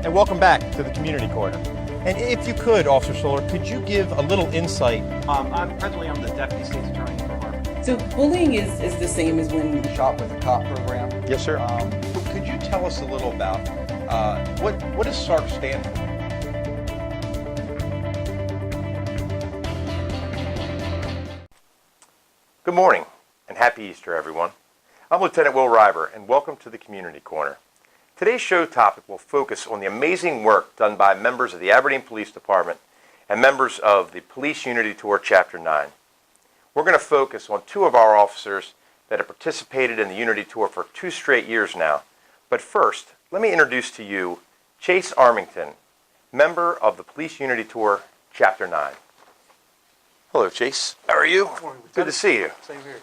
And welcome back to the Community Corner. And if you could, Officer Solar, could you give a little insight? I'm the Deputy State's Attorney for Harvard. So bullying is the same as when Shop with the Cop program. Yes, sir. Could you tell us a little about what does SARC stand for? Good morning and happy Easter, everyone. I'm Lieutenant Will River, and welcome to the Community Corner. Today's show topic will focus on the amazing work done by members of the Aberdeen Police Department and members of the Police Unity Tour Chapter 9. We're going to focus on two of our officers that have participated in the Unity Tour for 2 straight years now. But first, let me introduce to you Chase Armington, member of the Police Unity Tour Chapter 9. Hello, Chase. How are you? Good to see you. Same here.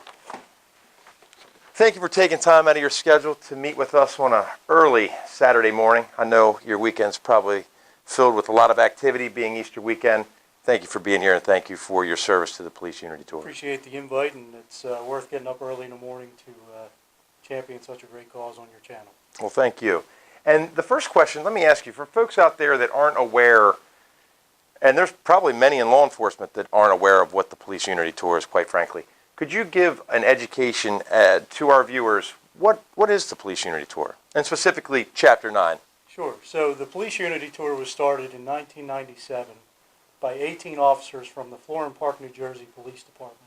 Thank you for taking time out of your schedule to meet with us on an early Saturday morning. I know your weekend's probably filled with a lot of activity, being Easter weekend. Thank you for being here, and thank you for your service to the Police Unity Tour. Appreciate the invite, and it's worth getting up early in the morning to champion such a great cause on your channel. Well, thank you. And the first question, let me ask you, for folks out there that aren't aware, and there's probably many in law enforcement that aren't aware of what the Police Unity Tour is, quite frankly, could you give an education to our viewers? What is the Police Unity Tour, and specifically Chapter 9? Sure. So the Police Unity Tour was started in 1997 by 18 officers from the Florham Park, New Jersey Police Department.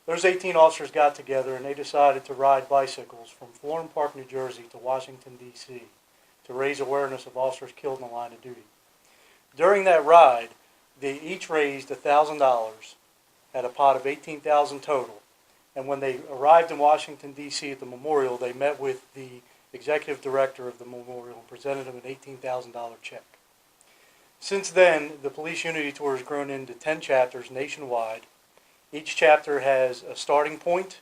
Those 18 officers got together and they decided to ride bicycles from Florham Park, New Jersey to Washington, D.C. to raise awareness of officers killed in the line of duty. During that ride, they each raised $1,000 at a pot of $18,000 total. And when they arrived in Washington, D.C. at the memorial, they met with the executive director of the memorial and presented him an $18,000 check. Since then, the Police Unity Tour has grown into 10 chapters nationwide. Each chapter has a starting point,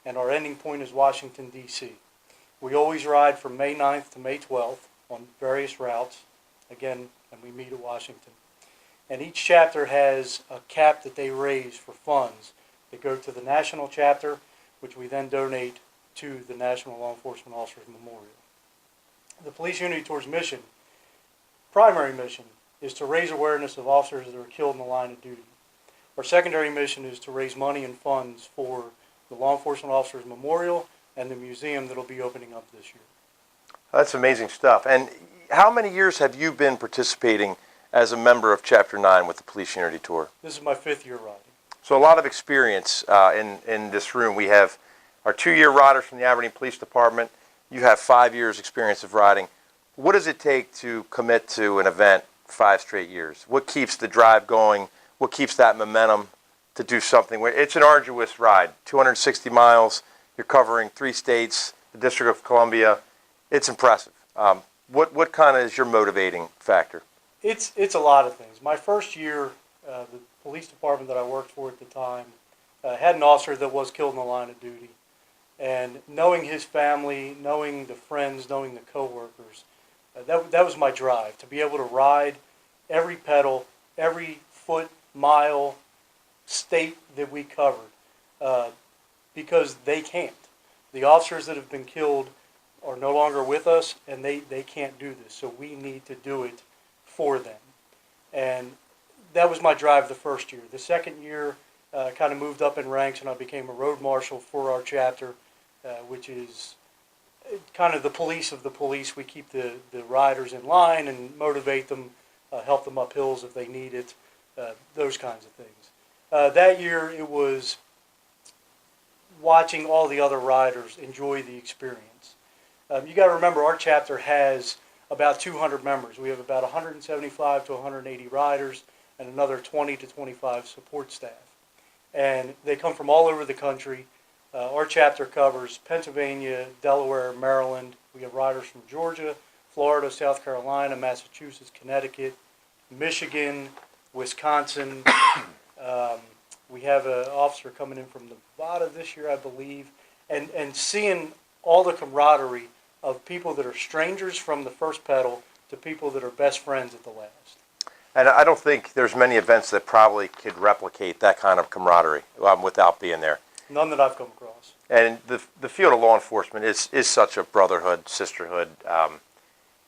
and our ending point is Washington, D.C. We always ride from May 9th to May 12th on various routes, again, and we meet at Washington. And each chapter has a cap that they raise for funds that go to the national chapter, which we then donate to the National Law Enforcement Officers Memorial. The Police Unity Tour's mission, primary mission, is to raise awareness of officers that are killed in the line of duty. Our secondary mission is to raise money and funds for the Law Enforcement Officers Memorial and the museum that will be opening up this year. That's amazing stuff. And how many years have you been participating as a member of Chapter 9 with the Police Unity Tour? This is my 5th year riding. So a lot of experience in this room. We have our 2-year riders from the Aberdeen Police Department. You have 5 years experience of riding. What does it take to commit to an event 5 straight years? What keeps the drive going? What keeps that momentum to do something? It's an arduous ride, 260 miles. You're covering 3 states, the District of Columbia. It's impressive. What kind of is your motivating factor? It's a lot of things. My first year, the police department that I worked for at the time had an officer that was killed in the line of duty. And knowing his family, knowing the friends, knowing the coworkers, that was my drive, to be able to ride every pedal, every foot, mile, state that we covered, because they can't. The officers that have been killed are no longer with us, and they can't do this, so we need to do it for them. And that was my drive the first year. The second year, kind of moved up in ranks, and I became a road marshal for our chapter, which is kind of the police of the police. We keep the riders in line and motivate them, help them up hills if they need it, those kinds of things. That year, it was watching all the other riders enjoy the experience. You got to remember, our chapter has about 200 members. We have about 175 to 180 riders and another 20 to 25 support staff. And they come from all over the country. Our chapter covers Pennsylvania, Delaware, Maryland. We have riders from Georgia, Florida, South Carolina, Massachusetts, Connecticut, Michigan, Wisconsin. We have an officer coming in from Nevada this year, I believe. And seeing all the camaraderie of people that are strangers from the first pedal to people that are best friends at the last. And I don't think there's many events that probably could replicate that kind of camaraderie without being there. None that I've come across. And the field of law enforcement is such a brotherhood, sisterhood.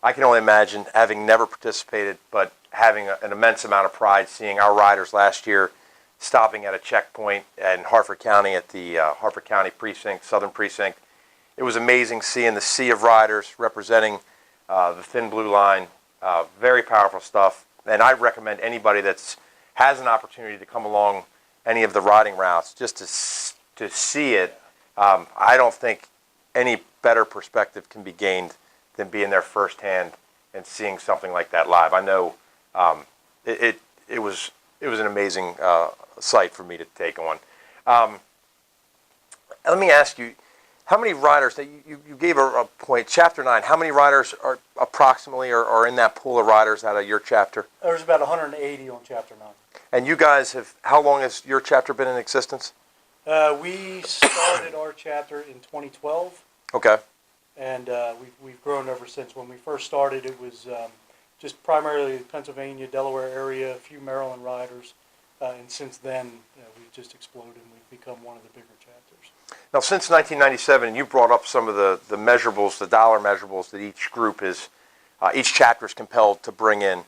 I can only imagine, having never participated, but having an immense amount of pride seeing our riders last year stopping at a checkpoint in Harford County at the Harford County Precinct, Southern Precinct. It was amazing seeing the sea of riders representing the thin blue line. Very powerful stuff. And I recommend anybody that has an opportunity to come along any of the riding routes just to see it. I don't think any better perspective can be gained than being there firsthand and seeing something like that live. I know it was an amazing sight for me to take on. Let me ask you, how many riders that you gave a point, Chapter 9, how many riders are approximately are in that pool of riders out of your chapter? There's about 180 on Chapter 9. And you guys have, how long has your chapter been in existence? We started our chapter in 2012. Okay. And we've grown ever since. When we first started, it was just primarily the Pennsylvania, Delaware area, a few Maryland riders. And since then, we've just exploded and we've become one of the bigger chapters. Now, since 1997, you brought up some of the measurables, the dollar measurables that each group is, each chapter is compelled to bring in.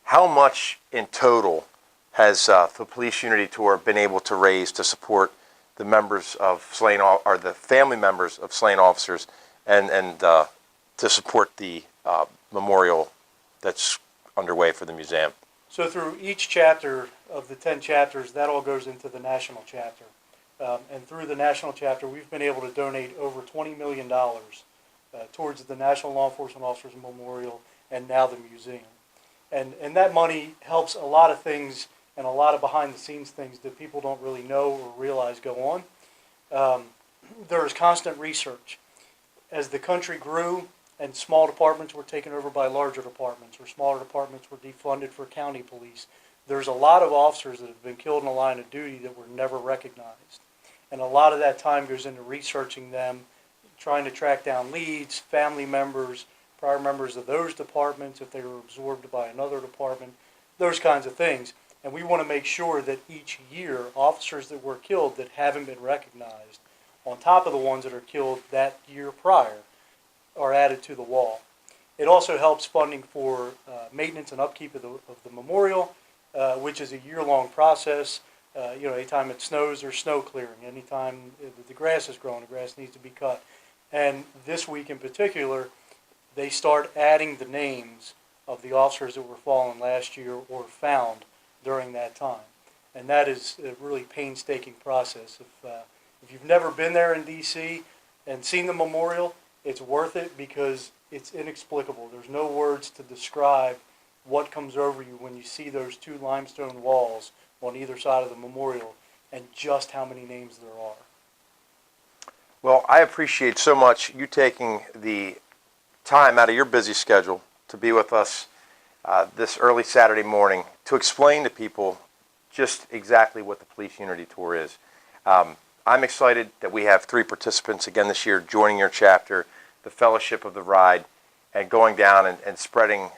How much in total has the Police Unity Tour been able to raise to support the members of slain, or the family members of slain officers, and to support the memorial that's underway for the museum? So through each chapter of the 10 chapters, that all goes into the national chapter. And through the national chapter, we've been able to donate over $20 million towards the National Law Enforcement Officers Memorial and now the museum. And that money helps a lot of things and a lot of behind-the-scenes things that people don't really know or realize go on. There is constant research. As the country grew and small departments were taken over by larger departments, or smaller departments were defunded for county police, there's a lot of officers that have been killed in the line of duty that were never recognized. And a lot of that time goes into researching them, trying to track down leads, family members, prior members of those departments, if they were absorbed by another department, those kinds of things. And we want to make sure that each year, officers that were killed that haven't been recognized, on top of the ones that are killed that year prior, are added to the wall. It also helps funding for maintenance and upkeep of the memorial, which is a year-long process. Anytime it snows, there's snow clearing. Anytime the grass is growing, the grass needs to be cut. And this week in particular, they start adding the names of the officers that were fallen last year or found during that time. And that is a really painstaking process. If you've never been there in D.C. and seen the memorial, it's worth it because it's inexplicable. There's no words to describe what comes over you when you see those two limestone walls on either side of the memorial and just how many names there are. Well, I appreciate so much you taking the time out of your busy schedule to be with us this early Saturday morning to explain to people just exactly what the Police Unity Tour is. I'm excited that we have 3 participants again this year joining your chapter, the Fellowship of the Ride, and going down and spreading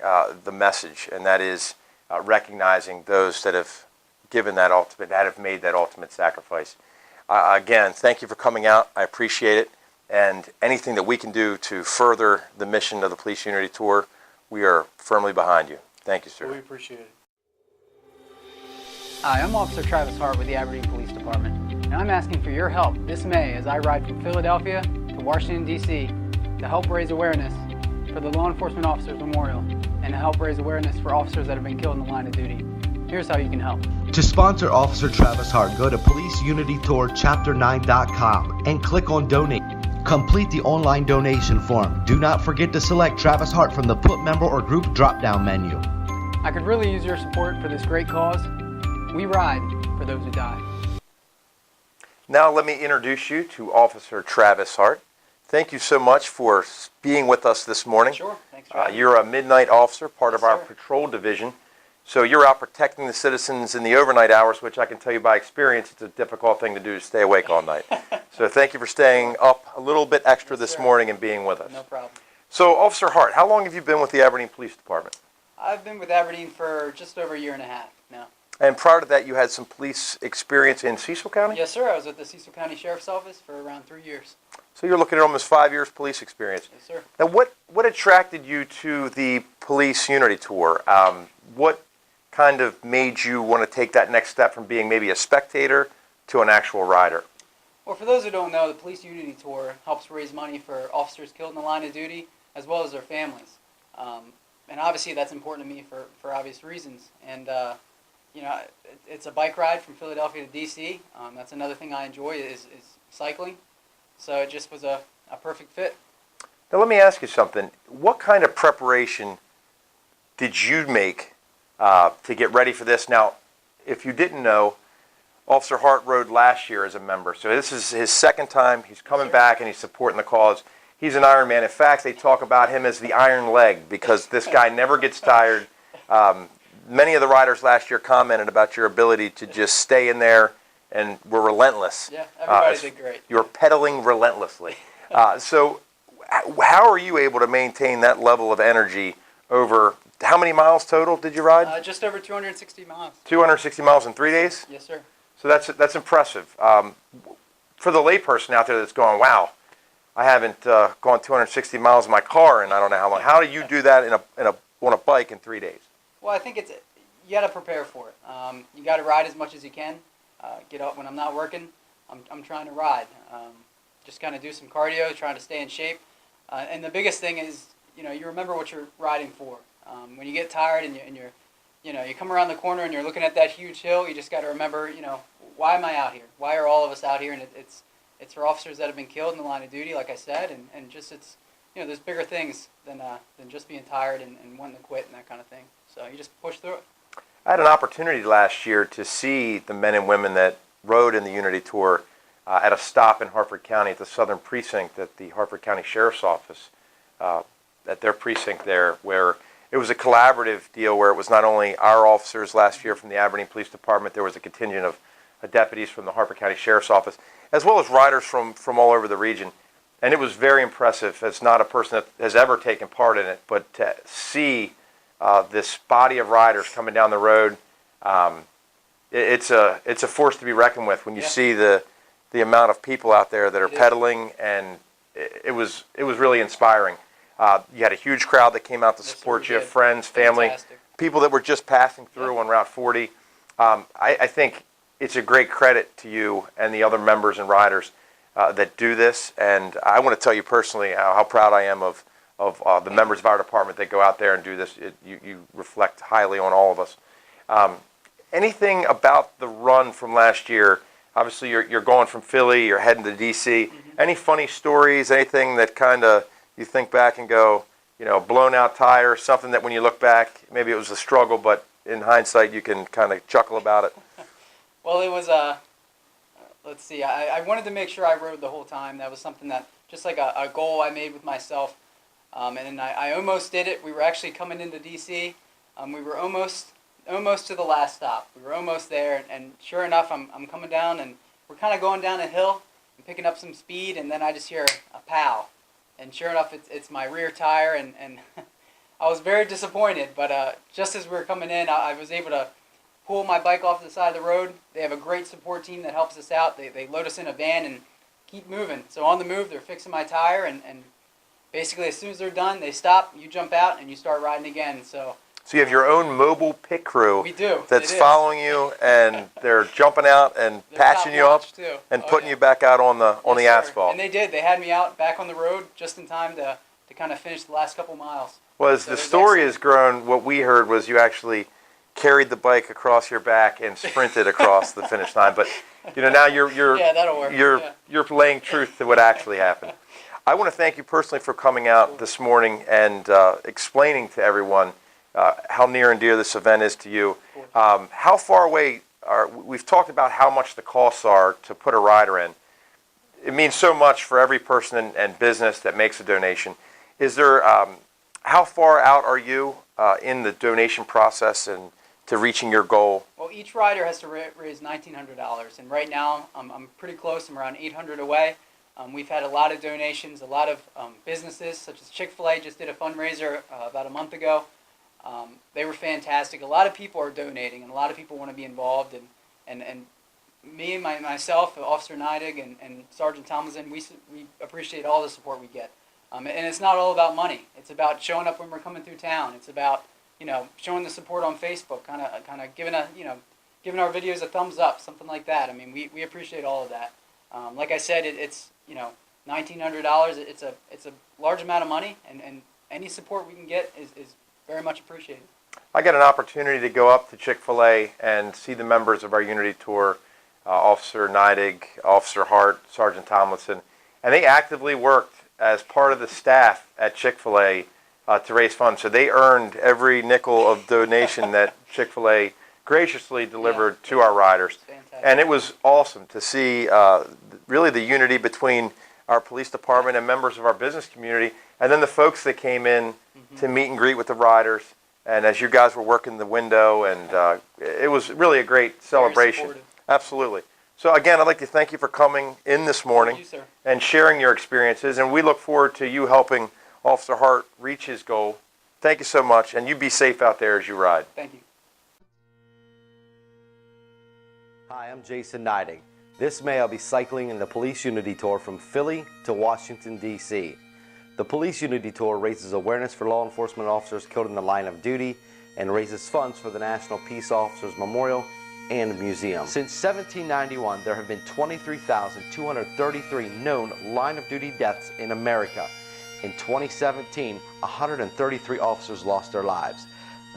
the message, and that is recognizing those that have given that ultimate, that have made that ultimate sacrifice. Again, thank you for coming out. I appreciate it, and anything that we can do to further the mission of the Police Unity Tour, we are firmly behind you. Thank you, sir. We appreciate it. Hi, I'm Officer Travis Hart with the Aberdeen Police Department, and I'm asking for your help this May as I ride from Philadelphia to Washington, D.C. to help raise awareness for the Law Enforcement Officers Memorial and to help raise awareness for officers that have been killed in the line of duty. Here's how you can help. To sponsor Officer Travis Hart, go to PoliceUnityTourChapter9.com and click on Donate. Complete the online donation form. Do not forget to select Travis Hart from the Put Member or Group drop-down menu. I could really use your support for this great cause. We ride for those who die. Now let me introduce you to Officer Travis Hart. Thank you so much for being with us this morning. Sure, thanks for having me. You're a midnight officer, part of Yes, our sir. patrol division. So you're out protecting the citizens in the overnight hours, which I can tell you by experience, it's a difficult thing to do to stay awake all night. So thank you for staying up a little bit extra this morning and being with us. No problem. So Officer Hart, how long have you been with the Aberdeen Police Department? I've been with Aberdeen for just over a year and a half now. And prior to that, you had some police experience in Cecil County? Yes, sir. I was at the Cecil County Sheriff's Office for around 3 years. So you're looking at almost 5 years police experience. Yes, sir. Now, what attracted you to the police unity tour? What kind of made you want to take that next step from being maybe a spectator to an actual rider? Well, for those who don't know, the Police Unity Tour helps raise money for officers killed in the line of duty, as well as their families. And obviously that's important to me for obvious reasons. And, you know, it's a bike ride from Philadelphia to D.C. That's another thing I enjoy is cycling. So it just was a perfect fit. Now let me ask you something. What kind of preparation did you make to get ready for this? Now, if you didn't know, Officer Hart rode last year as a member. So this is his second time. He's coming back and he's supporting the cause. He's an Iron Man. In fact, they talk about him as the Iron Leg because this guy never gets tired. Many of the riders last year commented about your ability to just stay in there and were relentless. Yeah, everybody did great. You were pedaling relentlessly. So how are you able to maintain that level of energy over, how many miles total did you ride? Just over 260 miles. 260 miles in 3 days? Yes, sir. So that's impressive. For the layperson out there that's going, wow, I haven't gone 260 miles in my car and I don't know how long. How do you do that on a bike in 3 days? Well, I think you got to prepare for it. You got to ride as much as you can. Get up when I'm not working. I'm trying to ride. Just kind of do some cardio, trying to stay in shape. And the biggest thing is, you know, you remember what you're riding for. When you get tired and you're you know, you come around the corner and you're looking at that huge hill, you just got to remember, you know, why am I out here? Why are all of us out here? And it's for officers that have been killed in the line of duty, like I said, and just it's, you know, there's bigger things than just being tired and wanting to quit and that kind of thing. So you just push through it. I had an opportunity last year to see the men and women that rode in the Unity Tour at a stop in Harford County at the Southern Precinct at the Harford County Sheriff's Office, at their precinct there, where it was a collaborative deal where it was not only our officers last year from the Aberdeen Police Department, there was a contingent of deputies from the Harford County Sheriff's Office, as well as riders from all over the region. And it was very impressive as not a person that has ever taken part in it, but to see this body of riders coming down the road, it's a force to be reckoned with when you see the amount of people out there that are pedaling, and it was really inspiring. You had a huge crowd that came out to support you, friends, family, people that were just passing through on Route 40. I think it's a great credit to you and the other members and riders that do this, and I want to tell you personally how proud I am of the members of our department that go out there and do this. You reflect highly on all of us. Anything about the run from last year? Obviously, you're going from Philly, you're heading to D.C. Mm-hmm. Any funny stories, anything that kind of you think back and go, you know, blown out tire, something that when you look back, maybe it was a struggle, but in hindsight, you can kind of chuckle about it? Well, it was, let's see, I wanted to make sure I rode the whole time. That was something that, just like a goal I made with myself. And I almost did it. We were actually coming into D.C. We were almost to the last stop. We were almost there, and sure enough, I'm coming down, and we're kind of going down a hill and picking up some speed, and then I just hear a pow. And sure enough, it's my rear tire, and I was very disappointed. But just as we were coming in, I was able to pull my bike off the side of the road. They have a great support team that helps us out. They load us in a van and keep moving. So on the move, they're fixing my tire, and basically as soon as they're done, they stop, you jump out, and you start riding again. So you have your own mobile pit crew. We do. That's following you, and they're jumping out and patching you up and putting you back out on the asphalt. And they did. They had me out back on the road just in time to kind of finish the last couple miles. Well, as the story has grown, what we heard was you actually carried the bike across your back and sprinted across the finish line. But you know, now you're that'll work. You're laying truth to what actually happened. I want to thank you personally for coming out this morning and explaining to everyone how near and dear this event is to you. How far away we've talked about how much the costs are to put a rider in. It means so much for every person and business that makes a donation. Is there, how far out are you in the donation process and to reaching your goal? Well, each rider has to raise $1,900, and right now I'm pretty close. I'm around $800 away. We've had a lot of donations, a lot of businesses such as Chick-fil-A just did a fundraiser about a month ago. They were fantastic. A lot of people are donating, and a lot of people want to be involved. And me and myself, Officer Neidig, and Sergeant Tomlinson, we appreciate all the support we get. And it's not all about money. It's about showing up when we're coming through town. It's about showing the support on Facebook, kind of giving our videos a thumbs up, something like that. I mean, we appreciate all of that. Like I said, it's $1,900. It's a large amount of money, and any support we can get is very much appreciated. I got an opportunity to go up to Chick-fil-A and see the members of our Unity Tour, Officer Neidig, Officer Hart, Sergeant Tomlinson, and they actively worked as part of the staff at Chick-fil-A to raise funds. So they earned every nickel of donation that Chick-fil-A graciously delivered to our riders. And it was awesome to see really the unity between our police department and members of our business community, and then the folks that came in to meet and greet with the riders. And as you guys were working the window, and it was really a great celebration. Absolutely. So again, I'd like to thank you for coming in this morning and sharing your experiences, and we look forward to you helping Officer Hart reach his goal. Thank you so much, and you be safe out there as you ride. Thank you. Hi, I'm Jason Neidig. This May I'll be cycling in the Police Unity Tour from Philly to Washington, D.C. The Police Unity Tour raises awareness for law enforcement officers killed in the line of duty and raises funds for the National Peace Officers Memorial and Museum. Since 1791, there have been 23,233 known line of duty deaths in America. In 2017, 133 officers lost their lives.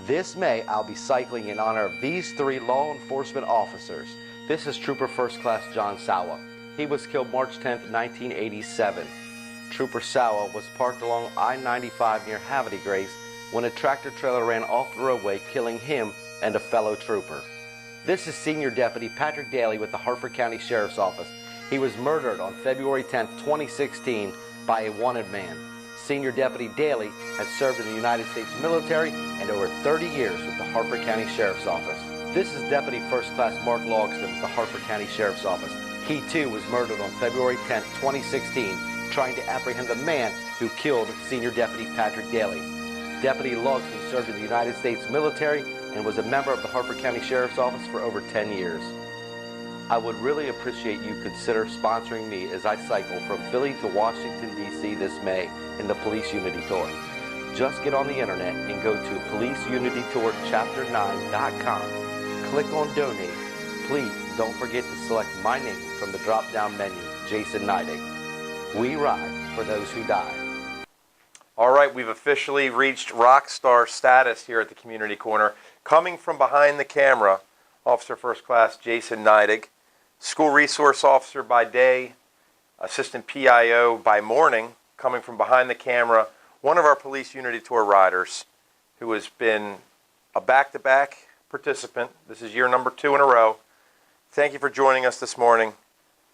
This May, I'll be cycling in honor of these 3 law enforcement officers. This is Trooper First Class John Sawa. He was killed March 10th, 1987. Trooper Sawa was parked along I-95 near Havity Grace when a tractor trailer ran off the roadway, killing him and a fellow trooper. This is Senior Deputy Patrick Daly with the Harford County Sheriff's Office. He was murdered on February 10th, 2016 by a wanted man. Senior Deputy Daly has served in the United States military and over 30 years with the Harford County Sheriff's Office. This is Deputy First Class Mark Logston with the Harford County Sheriff's Office. He too was murdered on February 10th, 2016, trying to apprehend the man who killed Senior Deputy Patrick Daly. Deputy Logston served in the United States military and was a member of the Harford County Sheriff's Office for over 10 years. I would really appreciate you consider sponsoring me as I cycle from Philly to Washington, D.C. this May in the Police Unity Tour. Just get on the internet and go to policeunitytourchapter9.com. Click on Donate. Please don't forget to select my name from the drop-down menu, Jason Neidig. We ride for those who die. All right, we've officially reached rock star status here at the Community Corner. Coming from behind the camera, Officer First Class Jason Neidig, School Resource Officer by day, Assistant PIO by morning, coming from behind the camera, one of our Police Unity Tour riders who has been a back-to-back participant. This is year number 2 in a row. Thank you for joining us this morning,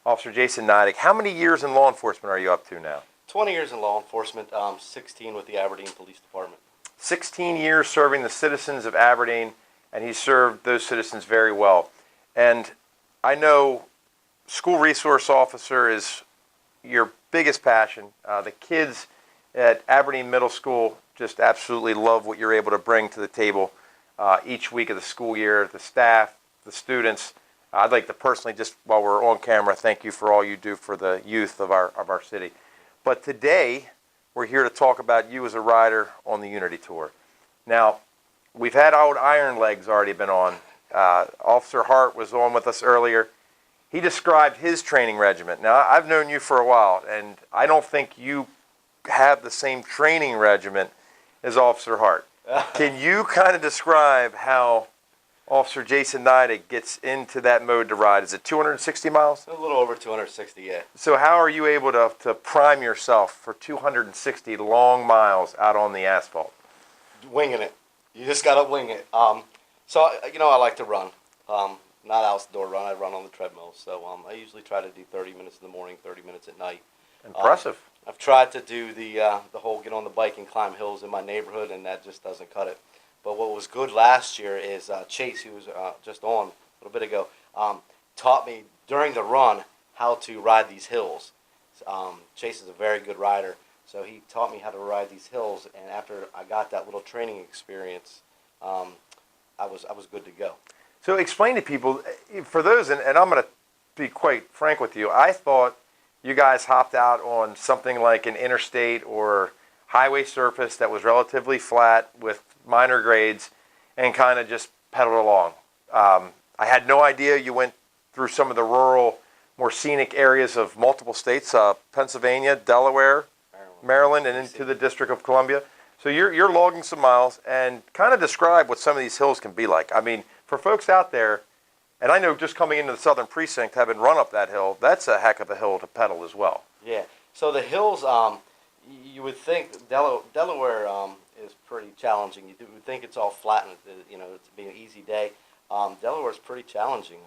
Officer Jason Neidig. How many years in law enforcement are you up to now? 20 years in law enforcement, 16 with the Aberdeen Police Department. 16 years serving the citizens of Aberdeen, and he served those citizens very well. And I know School Resource Officer is your biggest passion. The kids at Aberdeen Middle School just absolutely love what you're able to bring to the table each week of the school year. The staff, the students. I'd like to personally, just while we're on camera, thank you for all you do for the youth of our city. But today, we're here to talk about you as a rider on the Unity Tour. Now, we've had old Iron Legs already been on. Officer Hart was on with us earlier. He described his training regimen. Now, I've known you for a while, and I don't think you have the same training regimen as Officer Hart. Can you kind of describe how Officer Jason Neidig gets into that mode to ride? Is it 260 miles? A little over 260, yeah. So how are you able to prime yourself for 260 long miles out on the asphalt? Winging it. You just got to wing it. So, I like to run. Not outdoor run. I run on the treadmill. So I usually try to do 30 minutes in the morning, 30 minutes at night. Impressive. I've tried to do the whole get on the bike and climb hills in my neighborhood, and that just doesn't cut it. But what was good last year is Chase, who was just on a little bit ago, taught me during the run how to ride these hills. Chase is a very good rider. So he taught me how to ride these hills, and after I got that little training experience, I was good to go. So explain to people, for those, and I'm going to be quite frank with you, I thought you guys hopped out on something like an interstate or highway surface that was relatively flat with minor grades and kind of just pedaled along. I had no idea you went through some of the rural, more scenic areas of multiple states, Pennsylvania, Delaware, Maryland, and into the District of Columbia. So you're logging some miles, and kind of describe what some of these hills can be like. I mean, for folks out there, and I know just coming into the Southern Precinct, having run up that hill, that's a heck of a hill to pedal as well. Yeah. So the hills, you would think Delaware is pretty challenging. You would think it's all flat and it's be an easy day. Delaware is pretty challenging.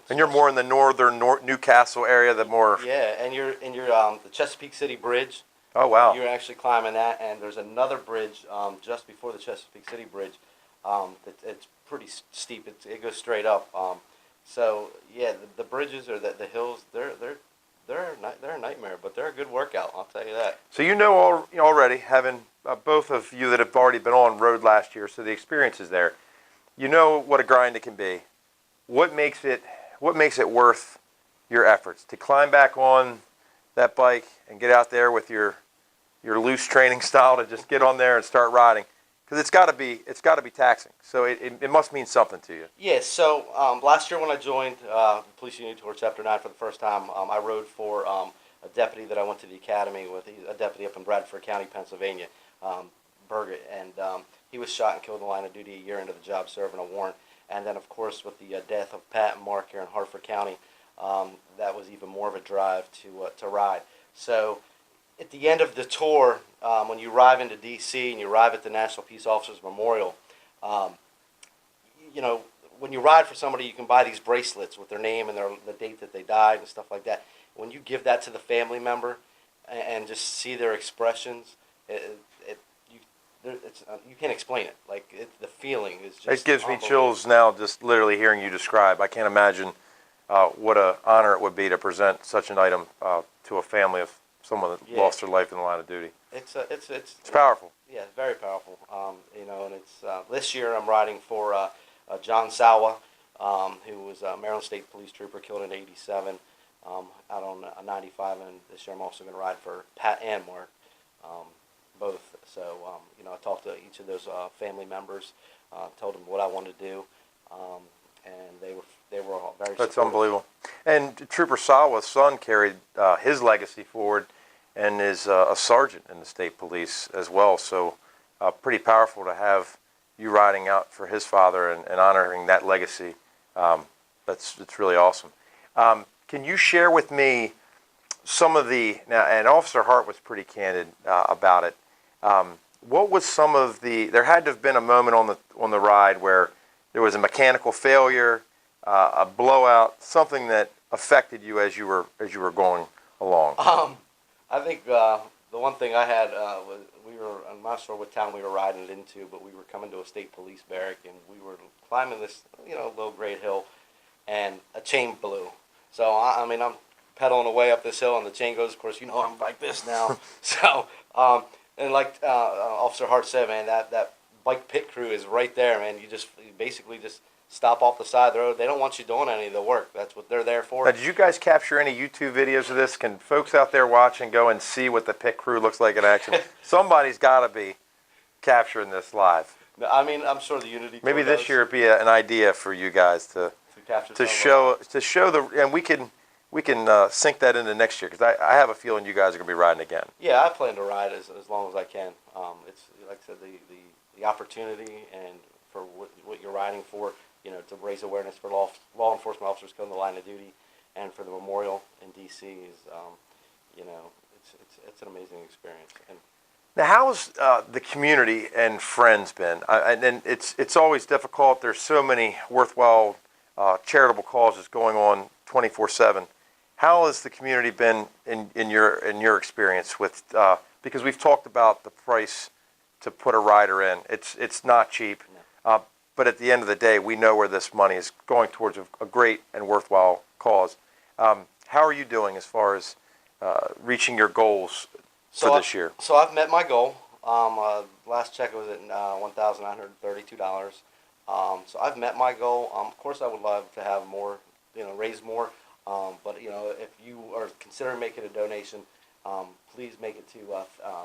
And you're more in the northern Newcastle area, the more. Yeah, and you're the Chesapeake City Bridge. Oh wow. You're actually climbing that, and there's another bridge just before the Chesapeake City Bridge. It's pretty steep. It goes straight up. So yeah, the bridges or the hills, they're a nightmare, but they're a good workout. I'll tell you that. So already, having both of you that have already been on road last year, so the experience is there. You know what a grind it can be. What makes it worth your efforts to climb back on that bike and get out there with your loose training style to just get on there and start riding? Because it's got to be taxing. So it must mean something to you. Yeah. So last year when I joined the Police Unity Tour Chapter 9 for the first time, I rode for a deputy that I went to the academy with. He's a deputy up in Bradford County, Pennsylvania, Burgett, and he was shot and killed in the line of duty a year into the job, serving a warrant. And then, of course, with the death of Pat and Mark here in Hartford County, that was even more of a drive to ride. So at the end of the tour, when you arrive into D.C. and you arrive at the National Peace Officers Memorial, when you ride for somebody, you can buy these bracelets with their name and the date that they died and stuff like that. When you give that to the family member and just see their expressions, you can't explain it. The feeling is just. It gives me chills now, just literally hearing you describe. I can't imagine what an honor it would be to present such an item to a family of someone that lost their life in the line of duty. It's powerful. Yeah, it's very powerful. And it's this year I'm riding for John Sawa, who was a Maryland State Police Trooper killed in '87 out on 95, and this year I'm also going to ride for Pat and Mark, both. So I talked to each of those family members, told them what I wanted to do, and they were all very. That's supportive. unbelievable. And Trooper Sawa's son carried his legacy forward, and is a sergeant in the state police as well. So pretty powerful to have you riding out for his father and honoring that legacy. It's really awesome. Can you share with me some of now? And Officer Hart was pretty candid about it. What was some of there had to have been a moment on the ride where there was a mechanical failure, a blowout, something that affected you as you were going along. I think the one thing I had was I'm not sure what town we were riding it into, but we were coming to a state police barrack, and we were climbing this low grade hill, and a chain blew. So I'm pedaling away up this hill, and the chain goes. Of course, I'm like this now. So and like Officer Hart said, man, that bike pit crew is right there, man. You basically stop off the side of the road. They don't want you doing any of the work. That's what they're there for. Now, did you guys capture any YouTube videos of this? Can folks out there watching go and see what the pit crew looks like in action? Somebody's got to be capturing this live. I'm sure the Unity. Maybe this year it'd be an idea for you guys to show and we can sync that into next year, because I have a feeling you guys are going to be riding again. Yeah, I plan to ride as long as I can. It's like I said, the opportunity and for what you're riding for. To raise awareness for law enforcement officers killed in the line of duty, and for the memorial in D.C. is, it's an amazing experience. And now, how's the community and friends been? And it's always difficult. There's so many worthwhile charitable causes going on 24/7. How has the community been in your experience with? Because we've talked about the price to put a rider in. It's not cheap. No. But at the end of the day, we know where this money is going towards a great and worthwhile cause. How are you doing as far as reaching your goals for this year? So I've met my goal. Last check was at $1,932. So I've met my goal. Of course, I would love to have more, raise more. But if you are considering making a donation, please make it to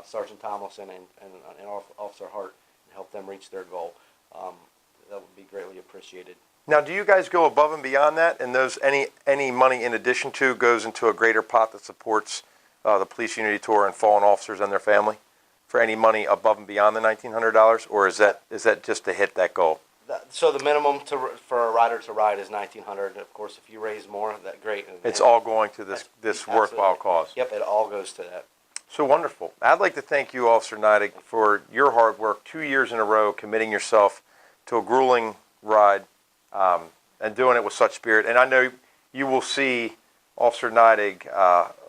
Sergeant Tomlinson and Officer Hart and help them reach their goal. That would be greatly appreciated. Now, do you guys go above and beyond that, and those any money in addition to goes into a greater pot that supports the Police Unity Tour and fallen officers and their family? For any money above and beyond the $1,900, or is that just to hit that goal? So the minimum for a rider to ride is $1,900. Of course, if you raise more, that's great. It's all going to this worthwhile cause. Yep, it all goes to that. So wonderful. I'd like to thank you, Officer Neidig, for your hard work, 2 years in a row, committing yourself to a grueling ride and doing it with such spirit. And I know you will see Officer Neidig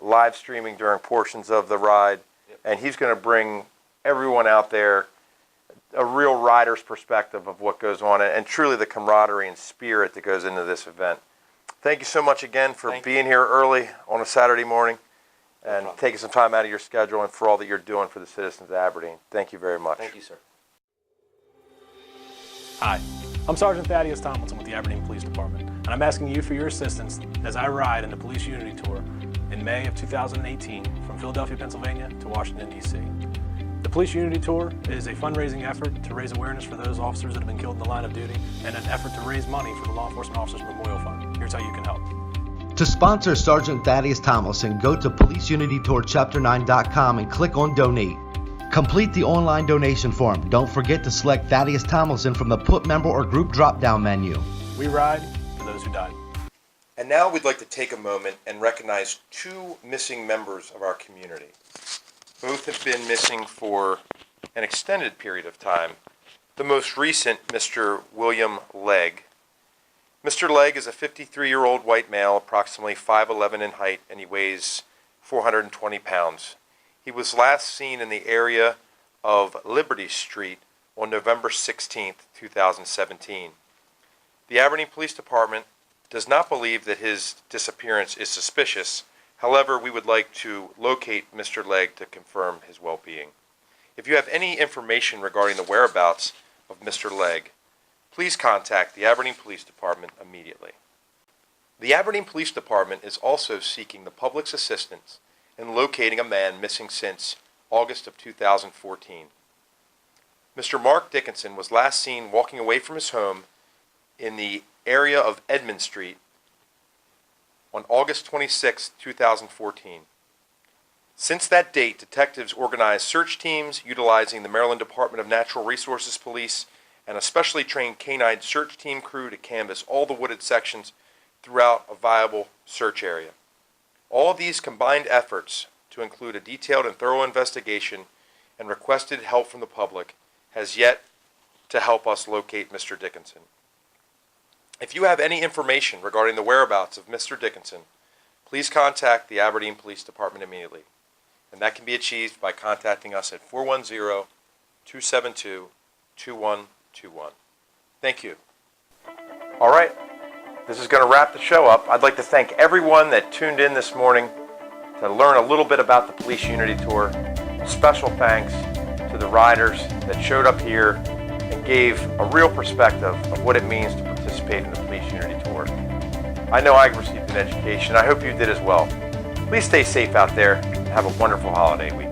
live streaming during portions of the ride, and he's going to bring everyone out there a real rider's perspective of what goes on and truly the camaraderie and spirit that goes into this event. Thank you so much again for being here early on a Saturday morning and taking some time out of your schedule and for all that you're doing for the citizens of Aberdeen. Thank you very much. Thank you, sir. Hi, I'm Sergeant Thaddeus Tomlinson with the Aberdeen Police Department, and I'm asking you for your assistance as I ride in the Police Unity Tour in May of 2018 from Philadelphia, Pennsylvania to Washington, D.C. The Police Unity Tour is a fundraising effort to raise awareness for those officers that have been killed in the line of duty and an effort to raise money for the Law Enforcement Officers Memorial Fund. Here's how you can help. To sponsor Sergeant Thaddeus Tomlinson, go to PoliceUnityTourChapter9.com and click on Donate. Complete the online donation form. Don't forget to select Thaddeus Tomlinson from the Put Member or Group drop-down menu. We ride for those who died. And now we'd like to take a moment and recognize two missing members of our community. Both have been missing for an extended period of time. The most recent, Mr. William Legg. Mr. Legg is a 53-year-old white male, approximately 5'11" in height, and he weighs 420 pounds. He was last seen in the area of Liberty Street on November 16, 2017. The Aberdeen Police Department does not believe that his disappearance is suspicious. However, we would like to locate Mr. Legg to confirm his well-being. If you have any information regarding the whereabouts of Mr. Legg, please contact the Aberdeen Police Department immediately. The Aberdeen Police Department is also seeking the public's assistance in locating a man missing since August of 2014. Mr. Mark Dickinson was last seen walking away from his home in the area of Edmund Street on August 26, 2014. Since that date, detectives organized search teams utilizing the Maryland Department of Natural Resources Police and a specially trained canine search team crew to canvass all the wooded sections throughout a viable search area. All of these combined efforts to include a detailed and thorough investigation and requested help from the public has yet to help us locate Mr. Dickinson. If you have any information regarding the whereabouts of Mr. Dickinson, please contact the Aberdeen Police Department immediately. And that can be achieved by contacting us at 410-272-2121. Thank you. All right, this is going to wrap the show up. I'd like to thank everyone that tuned in this morning to learn a little bit about the Police Unity Tour. Special thanks to the riders that showed up here and gave a real perspective of what it means to participate in the Police Unity Tour. I know I received an education. I hope you did as well. Please stay safe out there and have a wonderful holiday week.